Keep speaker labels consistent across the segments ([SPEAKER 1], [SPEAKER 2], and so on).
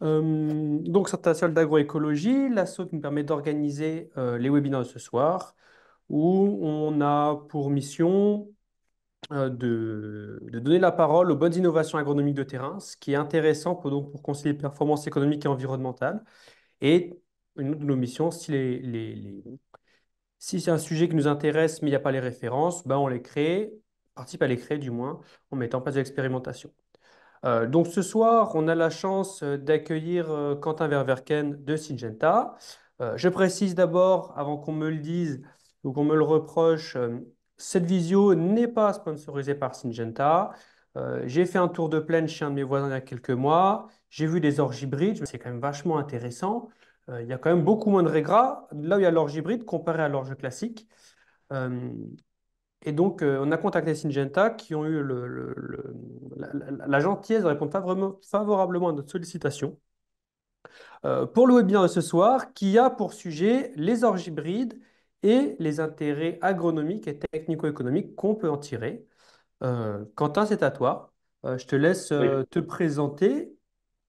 [SPEAKER 1] Donc, c'est un salle d'agroécologie, l'asso qui me permet d'organiser les webinaires de ce soir, où on a pour mission de donner la parole aux bonnes innovations agronomiques de terrain, ce qui est intéressant pour concilier performance économique et environnementale. Et une autre de nos missions, si c'est un sujet qui nous intéresse, mais il n'y a pas les références, ben on les crée, participe à les créer du moins, en mettant en place de l'expérimentation. Donc ce soir, on a la chance d'accueillir Quentin Verwerken de Syngenta. Je précise d'abord, avant qu'on me le dise ou qu'on me le reproche, cette visio n'est pas sponsorisée par Syngenta. J'ai fait un tour de plaine chez un de mes voisins il y a quelques mois. J'ai vu des orges hybrides, c'est quand même vachement intéressant. Il y a quand même beaucoup moins de régras là où il y a l'orge hybride comparé à l'orge classique. Euh, et donc, on a contacté Syngenta qui ont eu la gentillesse de répondre favorablement à notre sollicitation pour le webinaire de ce soir qui a pour sujet les orges hybrides et les intérêts agronomiques et technico-économiques qu'on peut en tirer. Quentin, c'est à toi. Je te laisse
[SPEAKER 2] Oui,
[SPEAKER 1] te présenter,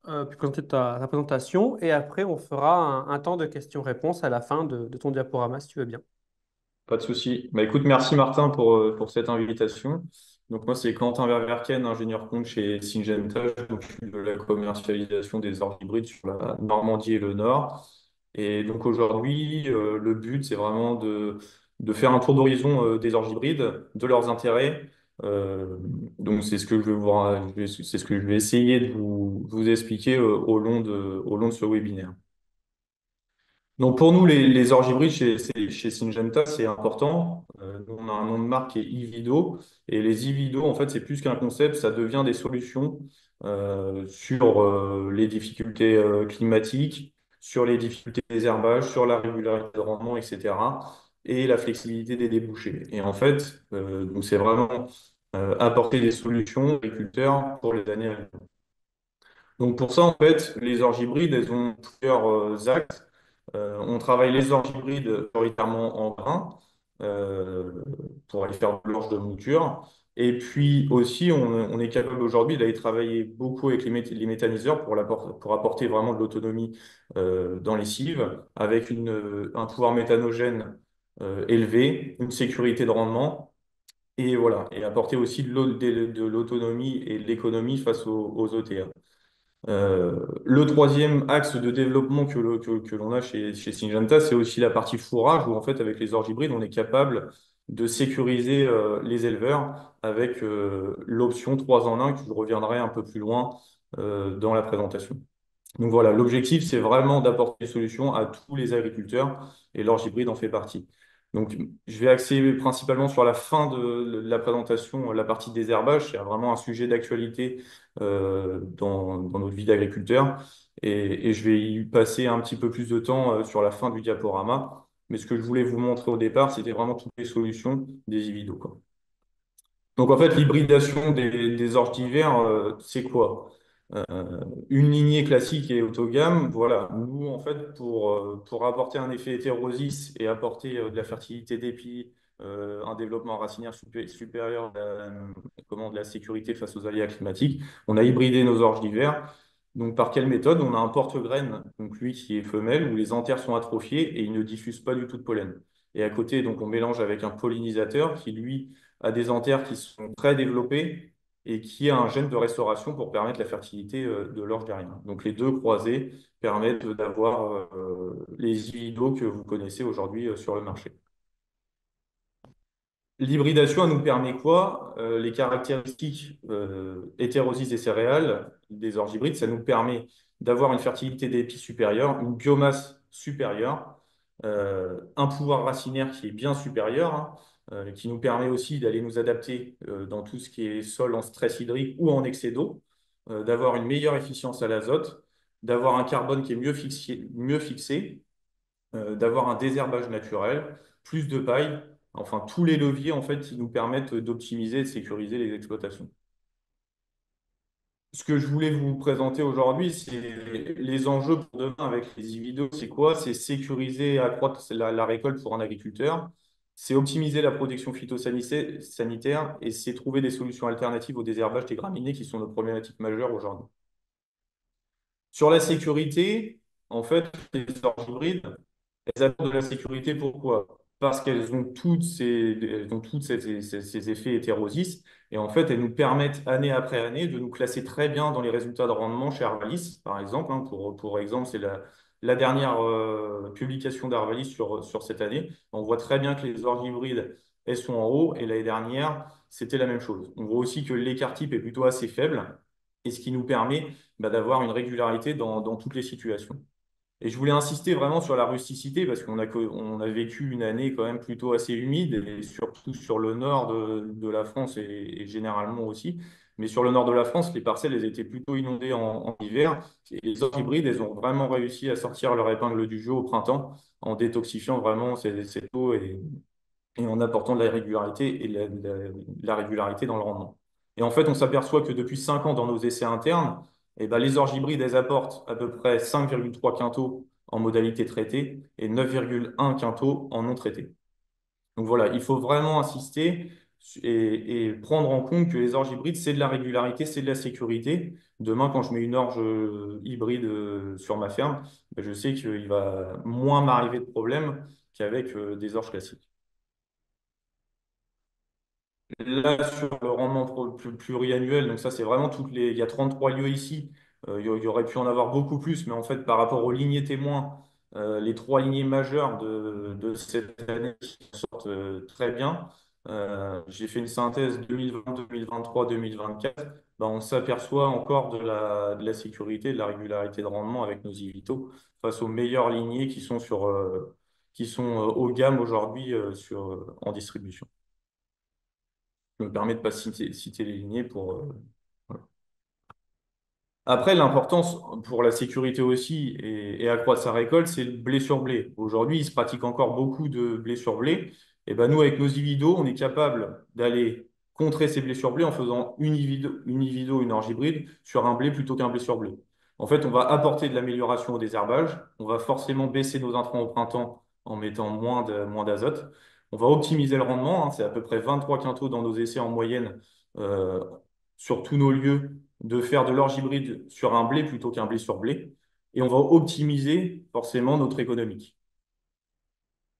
[SPEAKER 1] puis présenter ta présentation et après on fera un temps de questions-réponses à la fin de ton diaporama si tu veux bien.
[SPEAKER 2] pas de souci. Bah, écoute, merci Martin pour cette invitation. Donc moi, c'est Quentin Verwerken, ingénieur compte chez Syngenta. Je m'occupe de la commercialisation des ordres hybrides sur la Normandie et le Nord. Et donc aujourd'hui, le but, c'est vraiment de faire un tour d'horizon des ordres hybrides, de leurs intérêts. Euh, donc c'est ce que c'est ce que je vais essayer de vous expliquer au long de ce webinaire. Donc pour nous, les orges hybrides chez Syngenta, c'est important. Nous, on a un nom de marque qui est Ivido. Et les Ivido, en fait, c'est plus qu'un concept, ça devient des solutions sur les difficultés climatiques, sur les difficultés des herbages, sur la régularité de rendement, etc. Et la flexibilité des débouchés. Et en fait, donc c'est vraiment apporter des solutions aux agriculteurs pour les années à venir. Donc pour ça, en fait, les orges hybrides, elles ont plusieurs axes. On travaille les orges hybrides prioritairement en grains euh, pour aller faire de l'orge de mouture. Et puis aussi, on est capable aujourd'hui d'aller travailler beaucoup avec les méthaniseurs pour apporter vraiment de l'autonomie dans les cives, avec un pouvoir méthanogène élevé, une sécurité de rendement. Et voilà, et apporter aussi de l'autonomie et de l'économie face aux OTA. Le troisième axe de développement que l'on a chez Syngenta, c'est aussi la partie fourrage, où en fait, avec les orges hybrides, on est capable de sécuriser les éleveurs avec l'option 3 en 1, que je reviendrai un peu plus loin dans la présentation. Donc voilà, l'objectif, c'est vraiment d'apporter des solutions à tous les agriculteurs et l'orge hybride en fait partie. Donc, je vais axer principalement sur la fin de la présentation, la partie désherbage. C'est vraiment un sujet d'actualité dans notre vie d'agriculteur. Et je vais y passer un petit peu plus de temps sur la fin du diaporama. Mais ce que je voulais vous montrer au départ, c'était vraiment toutes les solutions des Ivido, quoi. Donc en fait, l'hybridation des orges d'hiver, c'est quoi? Une lignée classique et autogame, voilà. Nous, en fait, pour apporter un effet hétérosis et apporter de la fertilité d'épis, un développement racinaire supérieur, de la sécurité face aux aléas climatiques, on a hybridé nos orges d'hiver. Donc par quelle méthode? On a un porte-graines, donc lui qui est femelle, où les anthères sont atrophiées et il ne diffuse pas du tout de pollen. Et à côté, donc on mélange avec un pollinisateur qui, lui, a des anthères qui sont très développées et qui a un gène de restauration pour permettre la fertilité de l'orge derrière. Donc les deux croisés permettent d'avoir les hybridos que vous connaissez aujourd'hui sur le marché. L'hybridation, elle nous permet quoi? Les caractéristiques hétérosies des céréales, des orges hybrides, ça nous permet d'avoir une fertilité d'épis supérieure, une biomasse supérieure, un pouvoir racinaire qui est bien supérieur, hein, qui nous permet aussi d'aller nous adapter dans tout ce qui est sol en stress hydrique ou en excès d'eau, d'avoir une meilleure efficience à l'azote, d'avoir un carbone qui est mieux fixé, d'avoir un désherbage naturel, plus de paille, enfin tous les leviers en fait qui nous permettent d'optimiser et de sécuriser les exploitations. Ce que je voulais vous présenter aujourd'hui, c'est les enjeux pour demain avec les e-vidéos. C'est quoi? C'est sécuriser et accroître la récolte pour un agriculteur. C'est optimiser la protection phytosanitaire et c'est trouver des solutions alternatives au désherbage des graminées qui sont nos problématiques majeures aujourd'hui. Sur la sécurité, en fait, les orges hybrides, elles apportent de la sécurité. Pourquoi? Parce elles ont toutes ces effets hétérosys et en fait, elles nous permettent année après année de nous classer très bien dans les résultats de rendement chez Arvalis, par exemple. Hein. Pour exemple, c'est la dernière publication d'Arvalis sur cette année. On voit très bien que les orges hybrides, elles sont en haut et l'année dernière, c'était la même chose. On voit aussi que l'écart type est plutôt assez faible et ce qui nous permet d'avoir une régularité dans toutes les situations. Et je voulais insister vraiment sur la rusticité parce on a vécu une année quand même plutôt assez humide et surtout sur le nord de la France et généralement aussi. Mais sur le nord de la France, les parcelles, elles étaient plutôt inondées en hiver. Et les orges hybrides, elles ont vraiment réussi à sortir leur épingle du jeu au printemps en détoxifiant vraiment ces eaux et en apportant de la régularité et la régularité dans le rendement. Et en fait, on s'aperçoit que depuis 5 ans, dans nos essais internes, eh ben, les orges hybrides, elles apportent à peu près 5,3 quintaux en modalité traitée et 9,1 quintaux en non traité. Donc voilà, il faut vraiment insister et prendre en compte que les orges hybrides, c'est de la régularité, c'est de la sécurité. Demain, quand je mets une orge hybride sur ma ferme, ben, je sais qu'il va moins m'arriver de problèmes qu'avec des orges classiques. Là, sur le rendement pluriannuel, donc ça, c'est vraiment il y a 33 lieux ici. Il y aurait pu en avoir beaucoup plus, mais en fait, par rapport aux lignées témoins, les trois lignées majeures de cette année qui sortent très bien. J'ai fait une synthèse 2020, 2023, 2024. Ben, on s'aperçoit encore de la sécurité, de la régularité de rendement avec nos Ivito face aux meilleures lignées qui sont haut de gamme aujourd'hui en distribution. Je me permets de pas citer les lignées voilà. Après, l'importance pour la sécurité aussi et accroître sa récolte, c'est le blé sur blé. Aujourd'hui, il se pratique encore beaucoup de blé sur blé. Et ben nous, avec nos Ivido, on est capable d'aller contrer ces blés sur blé en faisant une orge hybride sur un blé plutôt qu'un blé sur blé. En fait, on va apporter de l'amélioration au désherbage. On va forcément baisser nos intrants au printemps en mettant moins d'azote. On va optimiser le rendement. Hein. C'est à peu près 23 quintaux dans nos essais en moyenne euh, sur tous nos lieux de faire de l'orge hybride sur un blé plutôt qu'un blé sur blé. Et on va optimiser forcément notre économique.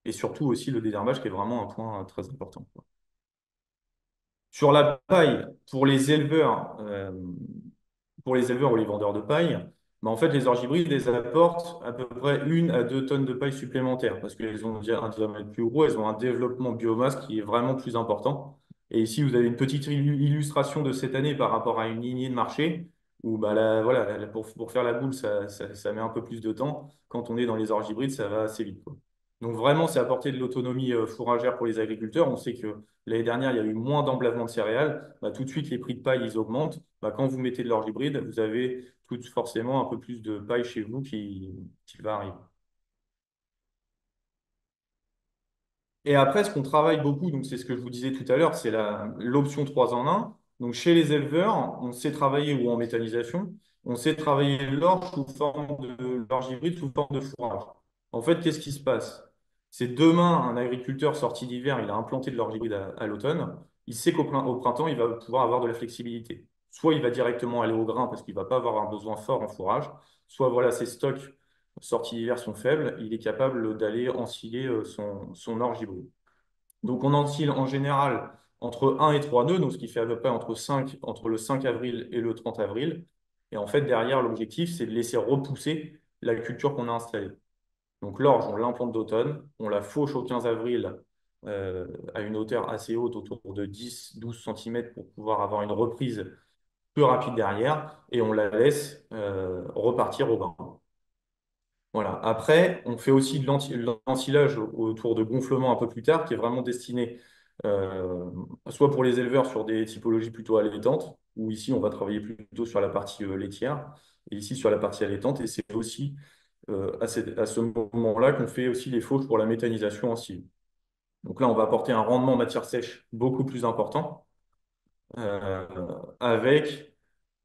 [SPEAKER 2] Et surtout aussi le désherbage qui est vraiment un point très important. Sur la paille, pour les éleveurs ou les vendeurs de paille, en fait, les orges hybrides, elles apportent à peu près 1 à 2 tonnes de paille supplémentaires parce qu'elles ont déjà un diamètre plus gros, elles ont un développement biomasse qui est vraiment plus important. Et ici, vous avez une petite illustration de cette année par rapport à une lignée de marché où bah, voilà, pour faire la boule, ça met un peu plus de temps. Quand on est dans les orges hybrides, ça va assez vite, quoi. Donc vraiment, c'est apporter de l'autonomie fourragère pour les agriculteurs. On sait que l'année dernière, il y a eu moins d'emblavement de céréales. Bah, tout de suite, les prix de paille, ils augmentent. Bah, quand vous mettez de l'orge hybride, vous avez forcément un peu plus de paille chez vous qui va arriver. Et après, ce qu'on travaille beaucoup, donc c'est ce que je vous disais tout à l'heure, c'est l'option 3 en 1. Donc chez les éleveurs, on sait travailler ou en méthanisation, on sait travailler l'orge hybride sous forme de fourrage. En fait, qu'est-ce qui se passe? C'est demain, un agriculteur sorti d'hiver, il a implanté de l'orge hybride à l'automne, il sait au printemps, il va pouvoir avoir de la flexibilité. Soit il va directement aller au grain parce qu'il ne va pas avoir un besoin fort en fourrage, soit voilà, ses stocks sorties d'hiver sont faibles, il est capable d'aller ensiler son orge hybride. Donc on ensile en général entre 1 et 3 nœuds, donc ce qui fait à peu près entre le 5 avril et le 30 avril. Et en fait, derrière, l'objectif, c'est de laisser repousser la culture qu'on a installée. Donc l'orge, on l'implante d'automne, on la fauche au 15 avril à une hauteur assez haute, autour de 10-12 cm, pour pouvoir avoir une reprise plus rapide derrière, et on la laisse repartir au bain. Voilà. Après, on fait aussi de l'ensilage autour de gonflement un peu plus tard, qui est vraiment destiné euh, soit pour les éleveurs sur des typologies plutôt allaitantes, ou ici on va travailler plutôt sur la partie laitière, et ici sur la partie allaitante, et c'est aussi à ce moment-là qu'on fait aussi les fauches pour la méthanisation en silo. Donc là, on va apporter un rendement en matière sèche beaucoup plus important, euh, avec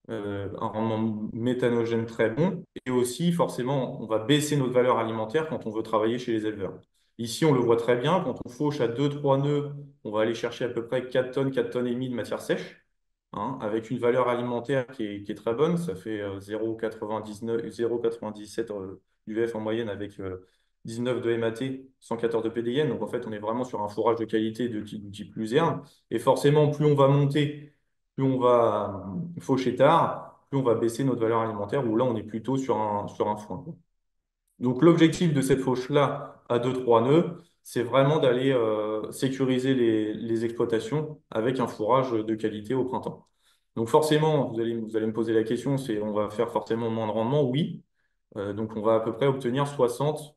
[SPEAKER 2] un rendement méthanogène très bon. Et aussi, forcément, on va baisser notre valeur alimentaire quand on veut travailler chez les éleveurs. Ici, on le voit très bien, quand on fauche à 2-3 nœuds, on va aller chercher à peu près 4 tonnes, 4 tonnes et demie de matière sèche. hein, avec une valeur alimentaire qui est très bonne. Ça fait 0,99, 0,97 UF en moyenne avec 19 de MAT, 114 de PDN. Donc en fait, on est vraiment sur un fourrage de qualité de type luzerne. Et forcément, plus on va monter, plus on va faucher tard, plus on va baisser notre valeur alimentaire, où là, on est plutôt sur un foin. Donc l'objectif de cette fauche-là à 2-3 nœuds, c'est vraiment d'aller sécuriser les exploitations avec un fourrage de qualité au printemps. Donc forcément, vous allez me poser la question, c'est on va faire forcément moins de rendement? Oui. Donc on va à peu près obtenir 60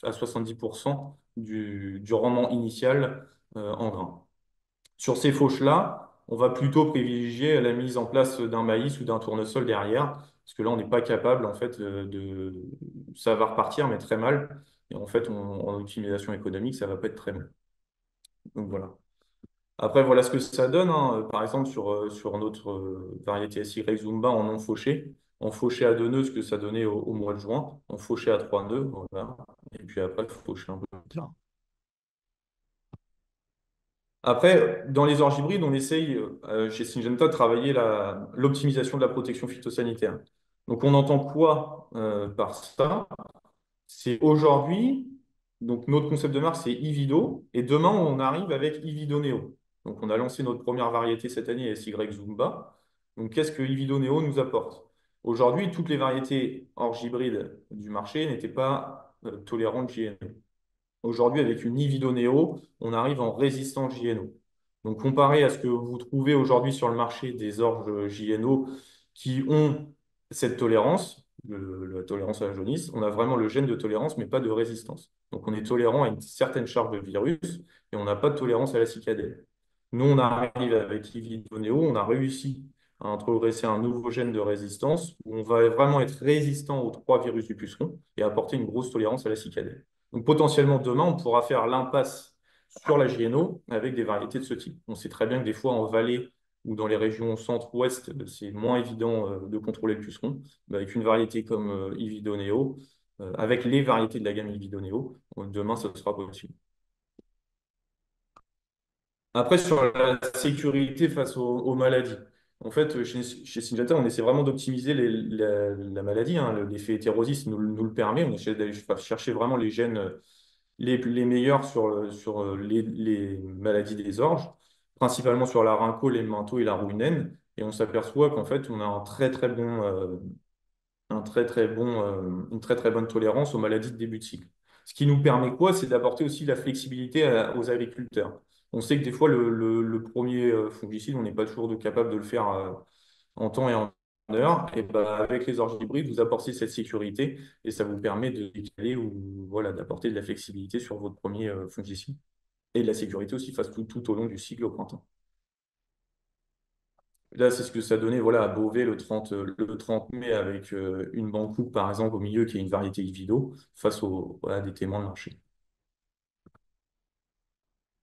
[SPEAKER 2] à 70% du rendement initial en grains. Sur ces fauches-là, on va plutôt privilégier la mise en place d'un maïs ou d'un tournesol derrière, parce que là, on n'est pas capable, en fait, de... Ça va repartir, mais très mal. Et en fait, en optimisation économique, ça va pas être très bon. Donc voilà. Après, voilà ce que ça donne, hein. Par exemple, sur notre variété SY Zumba en non fauché, en fauché à 2 nœuds, ce que ça donnait au mois de juin, en fauché à 3 nœuds, voilà. Et puis après, fauché un peu plus tard. Après, dans les orges hybrides, on essaye chez Syngenta de travailler l'optimisation de la protection phytosanitaire. Donc, on entend quoi par ça? C'est aujourd'hui, donc notre concept de marque, c'est Ivido, et demain, on arrive avec Ivido Neo. Donc, on a lancé notre première variété cette année, SY Zumba. Donc, qu'est-ce que Ivido Neo nous apporte? Aujourd'hui, toutes les variétés orge hybrides du marché n'étaient pas tolérantes JNO. Aujourd'hui, avec une Ivido on arrive en résistance JNO. Donc, comparé à ce que vous trouvez aujourd'hui sur le marché des orges JNO qui ont cette tolérance, la tolérance à la jaunisse, on a vraiment le gène de tolérance, mais pas de résistance. Donc, on est tolérant à une certaine charge de virus et on n'a pas de tolérance à la cicadelle. Nous, on arrive avec Ivido on a réussi à introduire un nouveau gène de résistance où on va vraiment être résistant aux 3 virus du puceron et apporter une grosse tolérance à la cicadelle. Donc potentiellement demain, on pourra faire l'impasse sur la GNO avec des variétés de ce type. On sait très bien que des fois en vallée ou dans les régions centre-ouest, c'est moins évident de contrôler le puceron. Mais avec une variété comme Ividoneo, avec les variétés de la gamme Ividoneo, demain, ça sera possible. Après, sur la sécurité face aux maladies. En fait, chez Syngenta, on essaie vraiment d'optimiser la maladie, hein. L'effet hétérosis nous le permet. On essaie d'aller chercher vraiment les gènes les meilleurs sur les maladies des orges, principalement sur la rhinco, les mentaux et la rouinaine. Et on s'aperçoit qu'en fait, on a une très très bonne tolérance aux maladies de début de cycle. Ce qui nous permet quoi? C'est d'apporter aussi la flexibilité aux agriculteurs. On sait que des fois, le premier fongicide, on n'est pas toujours capable de le faire en temps et en heure. Et ben, avec les orges hybrides, vous apportez cette sécurité et ça vous permet de décaler ou voilà, d'apporter de la flexibilité sur votre premier fongicide. Et de la sécurité aussi face tout au long du cycle au printemps. Là, c'est ce que ça donnait voilà, à Beauvais le 30 mai avec une banque par exemple, au milieu qui est une variété Ivido face à des témoins de marché.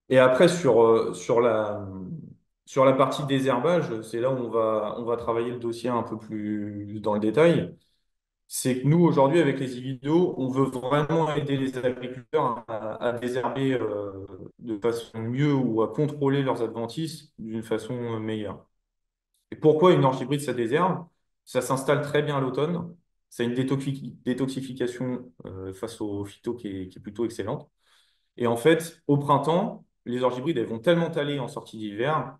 [SPEAKER 2] Et après, sur la partie désherbage, c'est là où on va travailler le dossier un peu plus dans le détail. C'est que nous, aujourd'hui, avec les Ivido, on veut vraiment aider les agriculteurs à désherber de façon mieux ou à contrôler leurs adventices d'une façon meilleure. Et pourquoi une orge hybride, ça désherbe? Ça s'installe très bien à l'automne. C'est une détoxification face au phyto qui est plutôt excellente. Et en fait, au printemps, les orges hybrides, elles vont tellement aller en sortie d'hiver.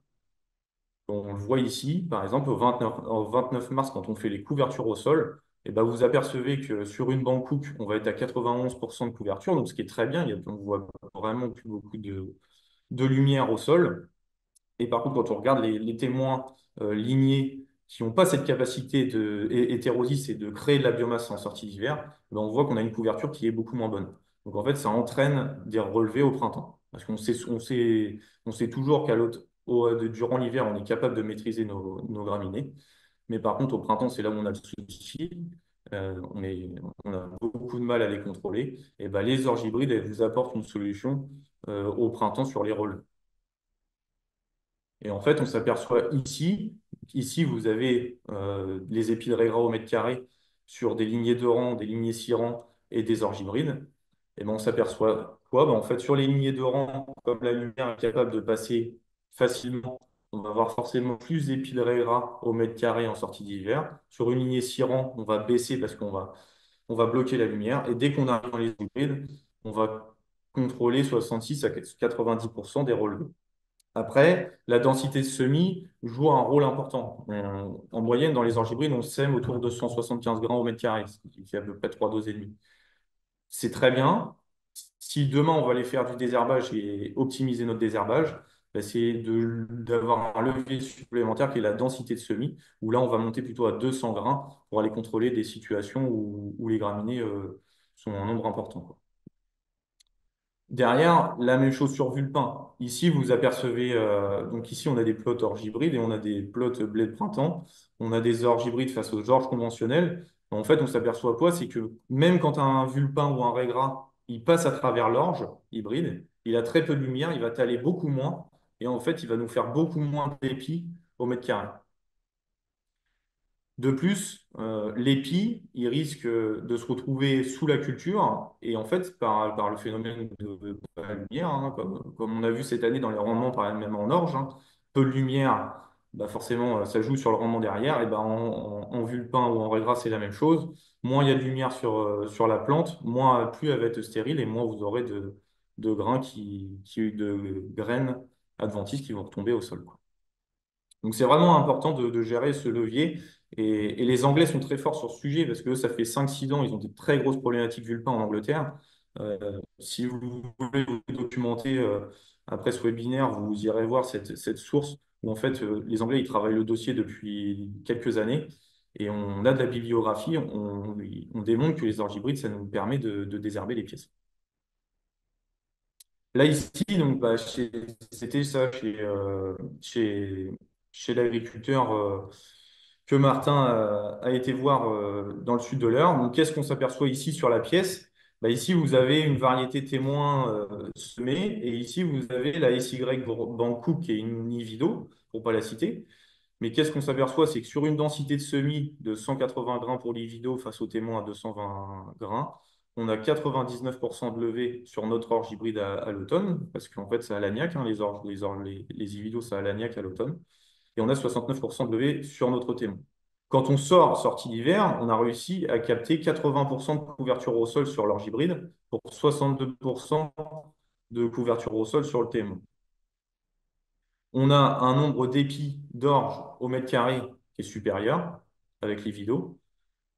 [SPEAKER 2] On le voit ici, par exemple, au 29 mars, quand on fait les couvertures au sol, et ben vous apercevez que sur une banque Cook, on va être à 91% de couverture, donc ce qui est très bien. On voit vraiment plus beaucoup de lumière au sol. Et par contre, quand on regarde les témoins lignés qui n'ont pas cette capacité hétérosis et de créer de la biomasse en sortie d'hiver, ben on voit qu'on a une couverture qui est beaucoup moins bonne. Donc en fait, ça entraîne des relevés au printemps. Parce on sait toujours durant l'hiver, on est capable de maîtriser nos graminées. Mais par contre, au printemps, c'est là où on a le souci. On a beaucoup de mal à les contrôler. Et ben, les orges hybrides, elles vous apportent une solution au printemps sur les rôles. Et en fait, on s'aperçoit ici, vous avez les épis de raies gras au mètre carré sur des lignées de rang, des lignées 6 rangs et des orges hybrides. Et ben, on s'aperçoit quoi? Ben, en fait, sur les lignées de rang, comme la lumière est capable de passer facilement on va avoir forcément plus d'épis de raie gras au mètre carré en sortie d'hiver. Sur une lignée 6 rangs, on va baisser parce on va bloquer la lumière. Et dès qu'on arrive dans les hybrides, on va contrôler 66 à 90% des relevés. Après, la densité de semis joue un rôle important. En moyenne, dans les orges hybrides, on sème autour de 175 grammes au mètre carré, ce qui fait à peu près 3 doses et demie. C'est très bien. Si demain on va aller faire du désherbage et optimiser notre désherbage, bah, c'est d'avoir un levier supplémentaire qui est la densité de semis, où là on va monter plutôt à 200 grains pour aller contrôler des situations où les graminées sont en nombre important, quoi. Derrière, la même chose sur Vulpin. Ici, vous apercevez, donc ici, on a des plots orge hybrides et on a des plots blé de printemps. On a des orges hybrides face aux orges conventionnelles. En fait, on s'aperçoit quoi? C'est que même quand un Vulpin ou un Régras, il passe à travers l'orge hybride, il a très peu de lumière, il va taler beaucoup moins et en fait, il va nous faire beaucoup moins d'épis au mètre carré. De plus, l'épi, il risque de se retrouver sous la culture et en fait, par le phénomène de la lumière, hein, comme on a vu cette année dans les rendements, par exemple, même en orge, hein, peu de lumière, bah forcément, ça joue sur le rendement derrière. Et ben en vulpin ou en régras, c'est la même chose. Moins il y a de lumière sur la plante, moins plus elle va être stérile et moins vous aurez de grains de graines adventices qui vont retomber au sol, quoi. Donc c'est vraiment important de gérer ce levier. Et les Anglais sont très forts sur ce sujet parce que ça fait 5 6 ans, ils ont des très grosses problématiques vulpin en Angleterre. Si vous voulez vous documenter après ce webinaire, vous irez voir cette source où en fait les Anglais ils travaillent le dossier depuis quelques années et on a de la bibliographie, on démontre que les orges hybrides, ça nous permet de désherber les pièces. Là, ici, donc, bah, c'était ça chez, chez l'agriculteur que Martin a été voir dans le sud de l'Eure. Donc, qu'est-ce qu'on s'aperçoit ici sur la pièce? Bah, ici, vous avez une variété témoin semée et ici, vous avez la SY Bancook qui est une Nivido, pour ne pas la citer. Mais qu'est-ce qu'on s'aperçoit? C'est que sur une densité de semis de 180 grains pour l'Ivido face au témoin à 220 grains, on a 99% de levée sur notre orge hybride à l'automne, parce qu'en fait, c'est à l'agnac, hein, les Ividos, c'est à l'agnac à l'automne. Et on a 69% de levée sur notre témoin. Quand on sortie d'hiver, on a réussi à capter 80% de couverture au sol sur l'orge hybride pour 62% de couverture au sol sur le témoin. On a un nombre d'épis d'orge au mètre carré qui est supérieur avec les vidos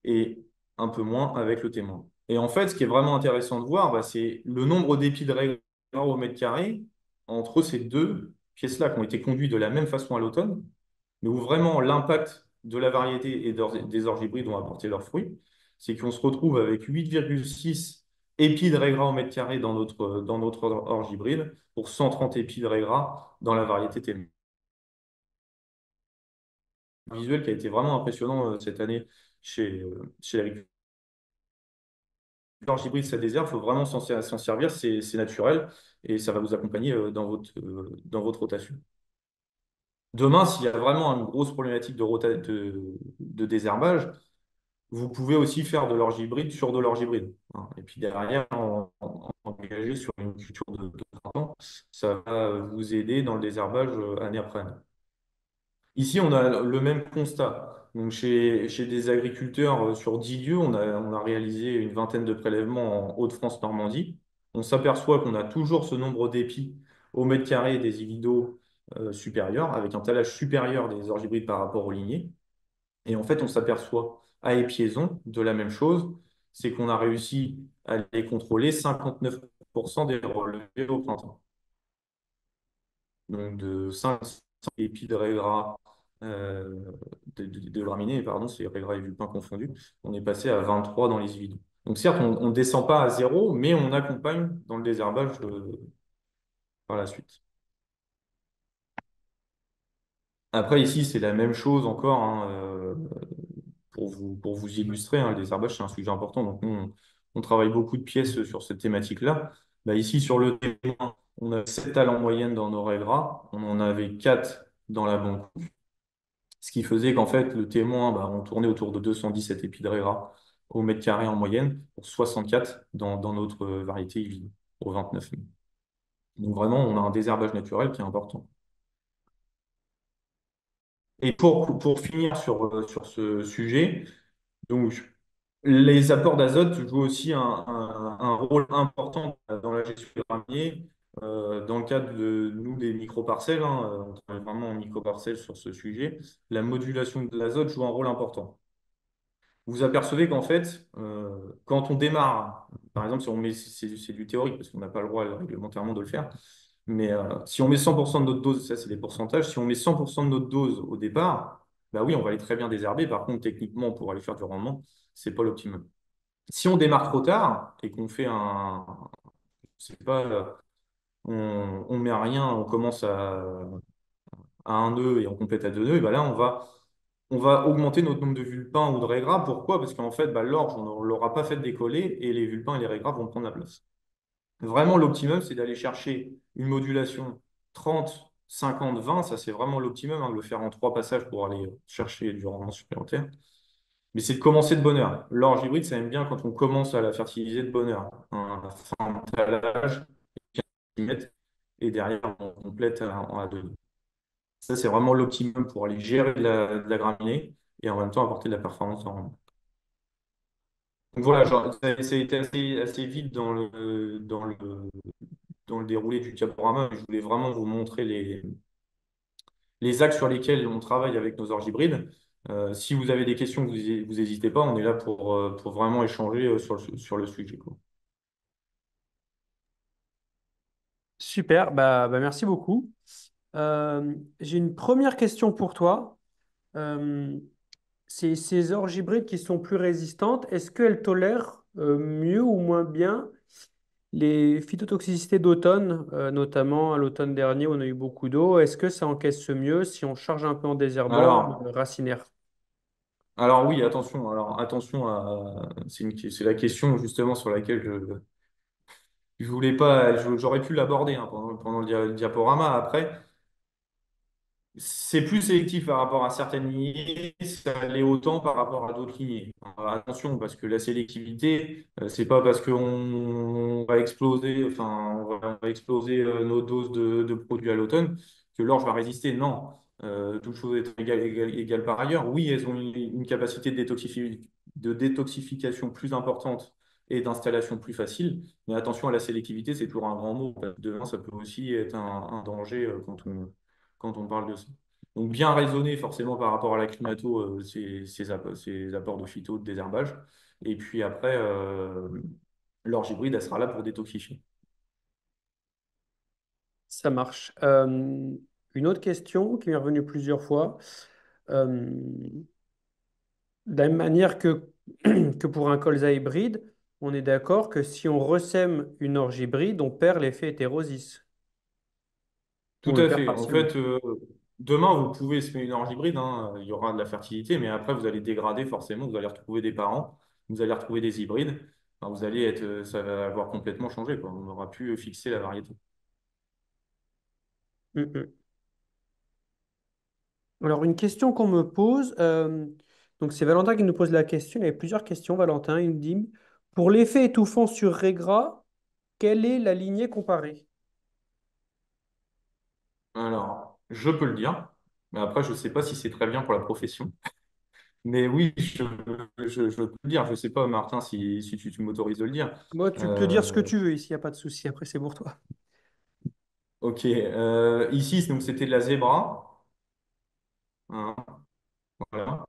[SPEAKER 2] et un peu moins avec le témoin. Et en fait, ce qui est vraiment intéressant de voir, bah, c'est le nombre d'épis de raignard au mètre carré entre ces deux pièces-là qui ont été conduites de la même façon à l'automne, mais où vraiment l'impact de la variété et des orges hybrides ont apporté leurs fruits, c'est qu'on se retrouve avec 8,6 épis de raignard au mètre carré dans notre orge hybride pour 130 épis de raignard dans la variété témoin. Visuel qui a été vraiment impressionnant cette année chez l'agriculteur hybride, ça désert, il faut vraiment s'en servir, c'est naturel et ça va vous accompagner dans votre rotation. Demain, s'il y a vraiment une grosse problématique de désherbage, vous pouvez aussi faire de l'orge hybride sur de l'orge hybride, hein. Et puis derrière, engager sur une culture de printemps, ça va vous aider dans le désherbage année après année. Ici, on a le même constat. Donc, chez des agriculteurs sur 10 lieux, on a réalisé une vingtaine de prélèvements en Hauts-de-France-Normandie. On s'aperçoit qu'on a toujours ce nombre d'épis au mètre carré des ividos supérieurs, avec un talage supérieur des orges hybrides par rapport aux lignées. Et en fait, on s'aperçoit à épiaison de la même chose, c'est qu'on a réussi à les contrôler 59% des relevés au printemps. Donc de 5 épis de raignard, de graminées, pardon, c'est raignard et vulpin confondus, on est passé à 23 dans les vides. Donc certes, on ne descend pas à zéro, mais on accompagne dans le désherbage par la suite. Après, ici, c'est la même chose encore, hein, pour vous illustrer, hein, le désherbage, c'est un sujet important. Donc, on travaille beaucoup de pièces sur cette thématique-là. Bah, ici, sur le témoin, on a 7 talents en moyenne dans nos raignards. On en avait 4 dans la banque. Ce qui faisait qu'en fait, le témoin, bah, on tournait autour de 217 épis de raignards au mètre carré en moyenne, pour 64 dans notre variété Ivy, au 29 mai. Donc, vraiment, on a un désherbage naturel qui est important. Et pour finir sur ce sujet, donc, les apports d'azote jouent aussi un rôle important dans la gestion des gramiers. Dans le cadre de nous, des microparcelles, hein, on travaille vraiment en microparcelles sur ce sujet, la modulation de l'azote joue un rôle important. Vous apercevez qu'en fait, quand on démarre, par exemple, si on met, c'est du théorique parce qu'on n'a pas le droit réglementairement de le faire, mais si on met 100% de notre dose, ça c'est des pourcentages, si on met 100% de notre dose au départ, bah oui, on va aller très bien désherber. Par contre, techniquement, pour aller faire du rendement, c'est pas l'optimum. Si on démarre trop tard et qu'on fait c'est pas, on met rien, on commence à un nœud et on complète à deux nœuds, et ben là, on va augmenter notre nombre de vulpins ou de raies gras. Pourquoi? Parce qu'en fait, bah, l'orge, on ne l'aura pas fait décoller et les vulpins et les raies gras vont prendre la place. Vraiment, l'optimum, c'est d'aller chercher une modulation 30, 50, 20. Ça, c'est vraiment l'optimum, hein, de le faire en trois passages pour aller chercher du rendement supplémentaire. Mais c'est de commencer de bonne heure. L'orge hybride, ça aime bien quand on commence à la fertiliser de bonne heure. Un fin de talage, 15 cm, et derrière, on complète à deux. Ça, c'est vraiment l'optimum pour aller gérer de la graminée et en même temps apporter de la performance en rendement. Donc voilà, ça a été assez vite dans le déroulé du diaporama, mais je voulais vraiment vous montrer les axes sur lesquels on travaille avec nos orges hybrides. Si vous avez des questions, vous n'hésitez pas, on est là pour vraiment échanger sur le sujet, quoi.
[SPEAKER 1] Super, merci beaucoup. J'ai une première question pour toi. Euh, ces orges hybrides qui sont plus résistantes, est-ce qu'elles tolèrent mieux ou moins bien les phytotoxicités d'automne, notamment à l'automne dernier où on a eu beaucoup d'eau? Est-ce que ça encaisse mieux si on charge un peu en désherbant
[SPEAKER 2] Alors,
[SPEAKER 1] racinaire?
[SPEAKER 2] alors oui, attention. Alors attention c'est la question justement sur laquelle je voulais pas, j'aurais pu l'aborder, hein, pendant le diaporama. Après, c'est plus sélectif par rapport à certaines lignées, ça l'est autant par rapport à d'autres lignées. Attention, parce que la sélectivité, c'est pas parce qu'on va exploser, enfin, on va exploser nos doses de produits à l'automne que l'orge va résister. Non. Toute chose est égale par ailleurs. Oui, elles ont une capacité de détoxification plus importante et d'installation plus facile, mais attention à la sélectivité, c'est toujours un grand mot. Demain, ça peut aussi être un danger quand on parle de ça. Donc bien raisonner forcément par rapport à la climato, ces apports de phyto, de désherbage. Et puis après, l'orge hybride, elle sera là pour détoxifier.
[SPEAKER 1] Ça marche. Une autre question qui m'est revenue plusieurs fois. Euh, de la même manière que pour un colza hybride, on est d'accord que si on ressème une orge hybride, on perd l'effet hétérosis.
[SPEAKER 2] Tout
[SPEAKER 1] On le
[SPEAKER 2] à
[SPEAKER 1] perd
[SPEAKER 2] fait. En
[SPEAKER 1] partiellement.
[SPEAKER 2] fait, demain, vous pouvez semer une orge hybride, hein, il y aura de la fertilité, mais après, vous allez dégrader forcément, vous allez retrouver des parents, vous allez retrouver des hybrides. Enfin, vous allez être, ça va avoir complètement changé, quoi. On n'aura plus fixé la variété.
[SPEAKER 1] Mm, mm. Alors, une question qu'on me pose, donc c'est Valentin qui nous pose la question. Il y a plusieurs questions, Valentin. Il me dit, pour l'effet étouffant sur Régra, quelle est la lignée comparée?
[SPEAKER 2] Alors, je peux le dire, mais après, je ne sais pas si c'est très bien pour la profession. Mais oui, je peux le dire. Je ne sais pas, Martin, si tu m'autorises de le dire.
[SPEAKER 1] Moi, tu peux dire ce que
[SPEAKER 2] Euh,
[SPEAKER 1] tu veux ici, il n'y a pas de souci. Après, c'est pour toi.
[SPEAKER 2] ok. Ici, donc, c'était de la zébra, hein, voilà.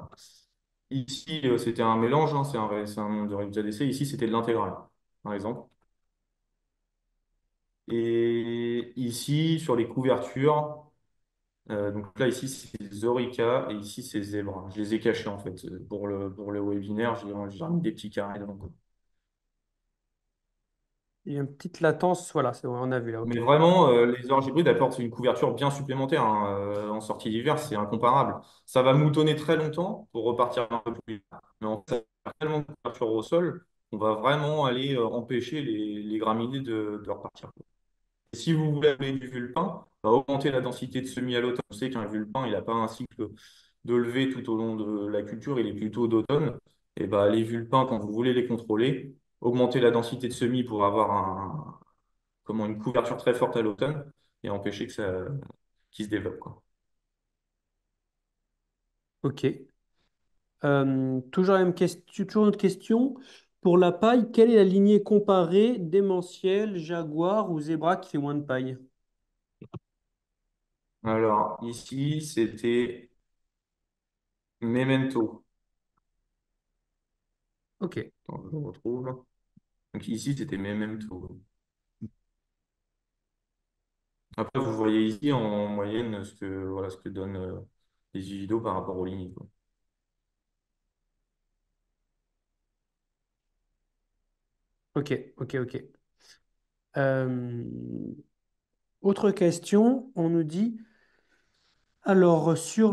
[SPEAKER 2] Ici, c'était un mélange, hein, c'est un nom de résultat d'essai. Ici, c'était de l'intégrale, par exemple. Et ici, sur les couvertures, donc là, ici, c'est Zorica et ici, c'est Zebra. Je les ai cachés, en fait. Pour le webinaire, j'ai mis des petits carrés devant.
[SPEAKER 1] Il y a une petite latence. Voilà, c'est bon, on a vu là,
[SPEAKER 2] Mais
[SPEAKER 1] ok.
[SPEAKER 2] vraiment, les orges hybrides apportent une couverture bien supplémentaire, hein. En sortie d'hiver, c'est incomparable. Ça va moutonner très longtemps pour repartir un peu plus vite. Mais en fait, ça va faire tellement de couverture au sol qu'on va vraiment aller empêcher les graminées de repartir. Et si vous voulez amener du vulpin, bah, augmenter la densité de semis à l'automne. On sait qu'un vulpin, il n'a pas un cycle de levée tout au long de la culture, il est plutôt d'automne. Et bah, les vulpins, quand vous voulez les contrôler, augmenter la densité de semis pour avoir comment, une couverture très forte à l'automne et empêcher qu'ils se développent, quoi.
[SPEAKER 1] Ok. Toujours la même question, toujours une autre question. Pour la paille, quelle est la lignée comparée démentiel, jaguar ou zébra qui fait moins de paille?
[SPEAKER 2] Alors, ici, c'était Memento.
[SPEAKER 1] Ok,
[SPEAKER 2] Attends, je le retrouve. Donc ici, c'était Memento. Après, vous voyez ici en moyenne voilà, ce que donnent les vidéos par rapport aux lignes, quoi.
[SPEAKER 1] ok, ok, ok. Euh, Autre question, on nous dit, alors sur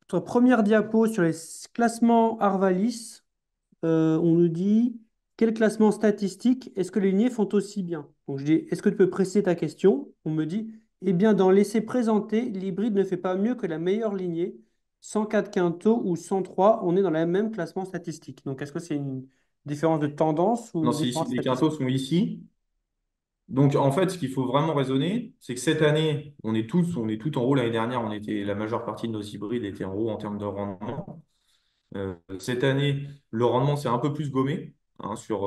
[SPEAKER 1] sur la première diapo, sur les classements Arvalis, on nous dit, quel classement statistique est-ce que les lignées font aussi bien? Donc je dis, est-ce que tu peux préciser ta question? On me dit, eh bien dans l'essai présenté, l'hybride ne fait pas mieux que la meilleure lignée, 104 quinto ou 103, on est dans le même classement statistique. Donc est-ce que c'est une différence de tendance ou
[SPEAKER 2] Non,
[SPEAKER 1] une
[SPEAKER 2] c'est ici.
[SPEAKER 1] différence
[SPEAKER 2] Les quintos
[SPEAKER 1] statistique?
[SPEAKER 2] sont ici. Donc, en fait, ce qu'il faut vraiment raisonner, c'est que cette année, on est tous en haut. L'année dernière, la majeure partie de nos hybrides étaient en haut en termes de rendement. Cette année, le rendement s'est un peu plus gommé hein, sur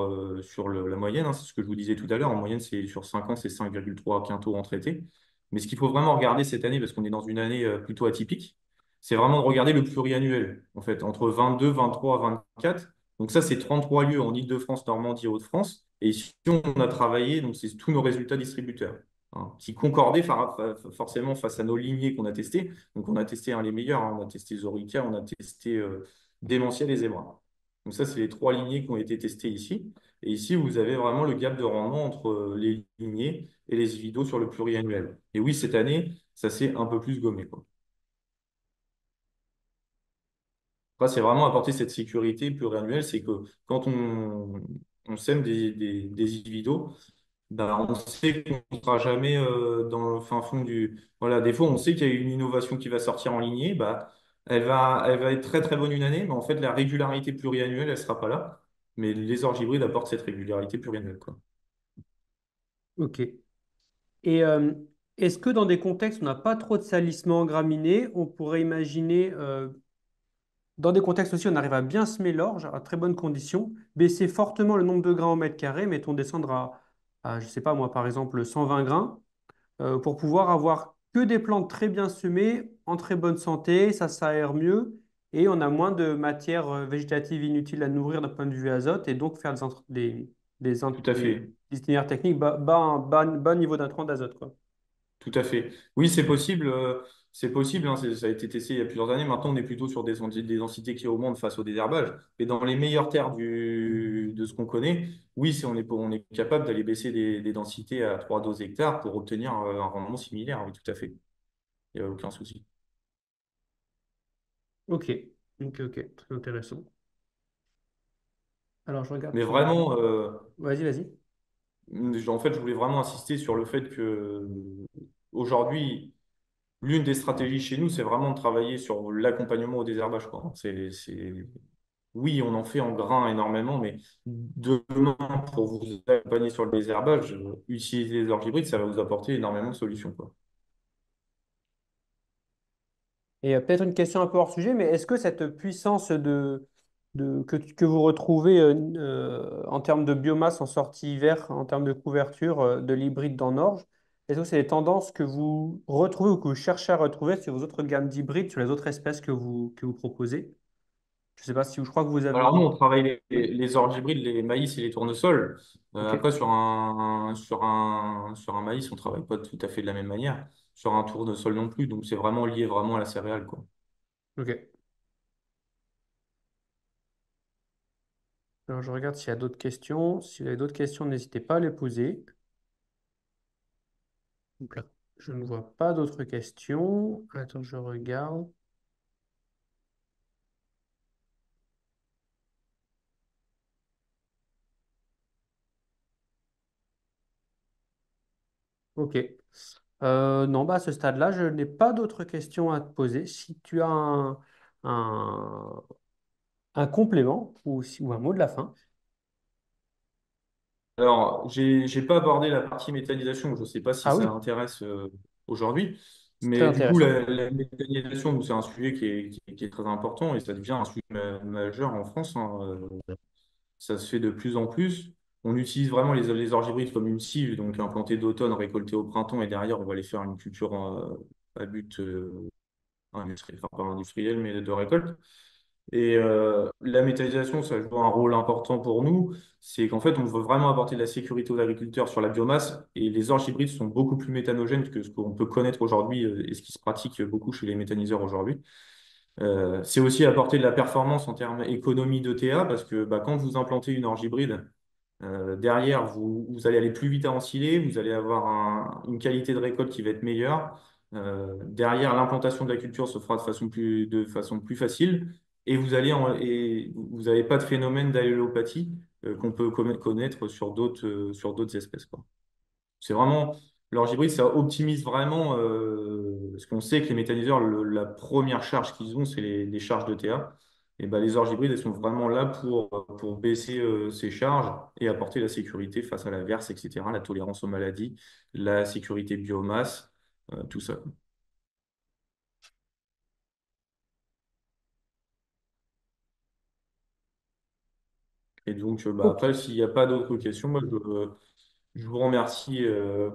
[SPEAKER 2] la moyenne. Hein, c'est ce que je vous disais tout à l'heure. En moyenne, c'est sur 5 ans, c'est 5,3 quintaux en traité. Mais ce qu'il faut vraiment regarder cette année, parce qu'on est dans une année plutôt atypique, c'est vraiment de regarder le pluriannuel. En fait, entre 22, 23, 24. Donc ça, c'est 33 lieux en Île-de-France, Normandie, Hauts-de-France. Et ici, on a travaillé, donc c'est tous nos résultats distributeurs hein, qui concordaient forcément face à nos lignées qu'on a testées. Donc on a testé les meilleurs. Hein. On a testé Zorica, on a testé Démentiel et Zebra. Donc ça, c'est les trois lignées qui ont été testées ici. Et ici, vous avez vraiment le gap de rendement entre les lignées et les individuaux sur le pluriannuel. Et oui, cette année, ça s'est un peu plus gommé, quoi. Après, c'est vraiment apporter cette sécurité pluriannuelle, c'est que quand on sème des individuaux, ben, on sait qu'on ne sera jamais dans le fin fond du... Voilà, des fois, on sait qu'il y a une innovation qui va sortir en lignée, bah, elle va être très très bonne une année, mais en fait, la régularité pluriannuelle, elle ne sera pas là. Mais les orges hybrides apportent cette régularité pluriannuelle, quoi.
[SPEAKER 1] Ok. Et est-ce que dans des contextes où on n'a pas trop de salissement graminé, on pourrait imaginer, dans des contextes aussi où on arrive à bien semer l'orge à très bonnes conditions, baisser fortement le nombre de grains au mètre carré, mettons descendre je ne sais pas moi, par exemple 120 grains, pour pouvoir avoir que des plantes très bien semées, en très bonne santé, ça s'aère mieux, et on a moins de matière végétative inutile à nourrir d'un point de vue azote, et donc faire
[SPEAKER 2] Tout à
[SPEAKER 1] des
[SPEAKER 2] fait.
[SPEAKER 1] itinéraires techniques bas niveau d'intrants d'azote, quoi.
[SPEAKER 2] Tout à fait. Oui, c'est possible. C'est possible. Hein, ça a été testé il y a plusieurs années. Maintenant, on est plutôt sur des densités qui augmentent face au désherbage. Mais dans les meilleures terres de ce qu'on connaît, oui, on est capable d'aller baisser des densités à 3 doses hectares pour obtenir un rendement similaire. Oui, tout à fait. Il n'y a aucun souci.
[SPEAKER 1] Ok, ok, très intéressant. Alors je regarde
[SPEAKER 2] Mais
[SPEAKER 1] s'il y a...
[SPEAKER 2] vraiment,
[SPEAKER 1] Vas-y, vas-y.
[SPEAKER 2] en fait, je voulais vraiment insister sur le fait que aujourd'hui, l'une des stratégies chez nous, c'est vraiment de travailler sur l'accompagnement au désherbage, quoi. Oui, on en fait en grains énormément, mais demain, pour vous accompagner sur le désherbage, utiliser les orges hybrides, ça va vous apporter énormément de solutions, quoi.
[SPEAKER 1] Et peut-être une question un peu hors sujet, mais est-ce que cette puissance que vous retrouvez en termes de biomasse en sortie hiver, en termes de couverture de l'hybride dans Norge, est-ce que c'est des tendances que vous retrouvez ou que vous cherchez à retrouver sur vos autres gammes d'hybrides, sur les autres espèces que vous proposez? Je ne sais pas si je crois que vous
[SPEAKER 2] Alors nous,
[SPEAKER 1] avez...
[SPEAKER 2] on travaille
[SPEAKER 1] Oui,
[SPEAKER 2] les orges hybrides, les maïs et les tournesols.
[SPEAKER 1] ok,
[SPEAKER 2] Après, sur un maïs, on travaille pas tout à fait de la même manière. Sur un tournesol non plus. Donc, c'est vraiment lié vraiment à la céréale, quoi.
[SPEAKER 1] ok. Alors je regarde s'il y a d'autres questions. Si vous avez d'autres questions, n'hésitez pas à les poser. Donc là, je ne vois pas d'autres questions. Attends, je regarde. Ok. Non, bah, à ce stade-là, je n'ai pas d'autres questions à te poser. Si tu as un, un complément ou un mot de la fin.
[SPEAKER 2] Alors, j'ai pas abordé la partie méthanisation. Je ne sais pas si
[SPEAKER 1] Ah
[SPEAKER 2] ça
[SPEAKER 1] oui,
[SPEAKER 2] intéresse aujourd'hui.
[SPEAKER 1] C'est très
[SPEAKER 2] Mais du coup,
[SPEAKER 1] intéressant.
[SPEAKER 2] la méthanisation, donc, c'est un sujet qui est très important et ça devient un sujet majeur en France, hein. Ça se fait de plus en plus. On utilise vraiment les orges hybrides comme une cible, donc implantée d'automne, récoltée au printemps, et derrière, on va aller faire une culture à but industriel, enfin pas industriel, mais de récolte. Et la méthanisation, ça joue un rôle important pour nous. C'est qu'en fait, on veut vraiment apporter de la sécurité aux agriculteurs sur la biomasse. Et les orges hybrides sont beaucoup plus méthanogènes que ce qu'on peut connaître aujourd'hui et ce qui se pratique beaucoup chez les méthaniseurs aujourd'hui. C'est aussi apporter de la performance en termes économie d'ETA parce que bah, quand vous implantez une orge hybride, derrière, vous allez aller plus vite à ensiler, vous allez avoir une qualité de récolte qui va être meilleure. Derrière, l'implantation de la culture se fera de façon plus facile et vous n'avez pas de phénomène d'allélopathie qu'on peut connaître sur d'autres espèces, quoi. C'est vraiment, l'orge hybride, ça optimise vraiment, parce qu'on sait que les méthaniseurs, la première charge qu'ils ont, c'est les charges de TA. Et ben, les orges hybrides, elles sont vraiment là pour baisser ces charges et apporter la sécurité face à l'averse, etc., la tolérance aux maladies, la sécurité biomasse, tout ça. Et donc, bah,
[SPEAKER 1] Ok.
[SPEAKER 2] après, s'il n'y a pas d'autres questions, moi, je vous remercie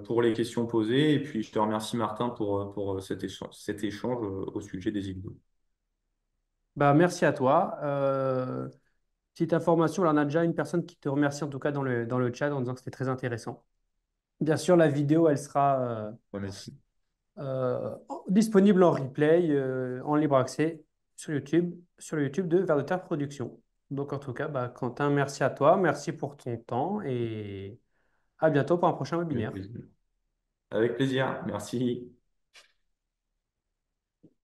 [SPEAKER 2] pour les questions posées et puis je te remercie, Martin, pour cet échange au sujet des hybrides.
[SPEAKER 1] Bah, merci à toi. Petite information, là, on a déjà une personne qui te remercie en tout cas dans le chat en disant que c'était très intéressant. Bien sûr, la vidéo, elle sera
[SPEAKER 2] Voilà.
[SPEAKER 1] disponible en replay, en libre accès sur le YouTube de Vers de Terre Production. Donc en tout cas, bah, Quentin, merci à toi, merci pour ton temps et à bientôt pour un prochain
[SPEAKER 2] Avec
[SPEAKER 1] webinaire.
[SPEAKER 2] plaisir. Avec plaisir. Merci.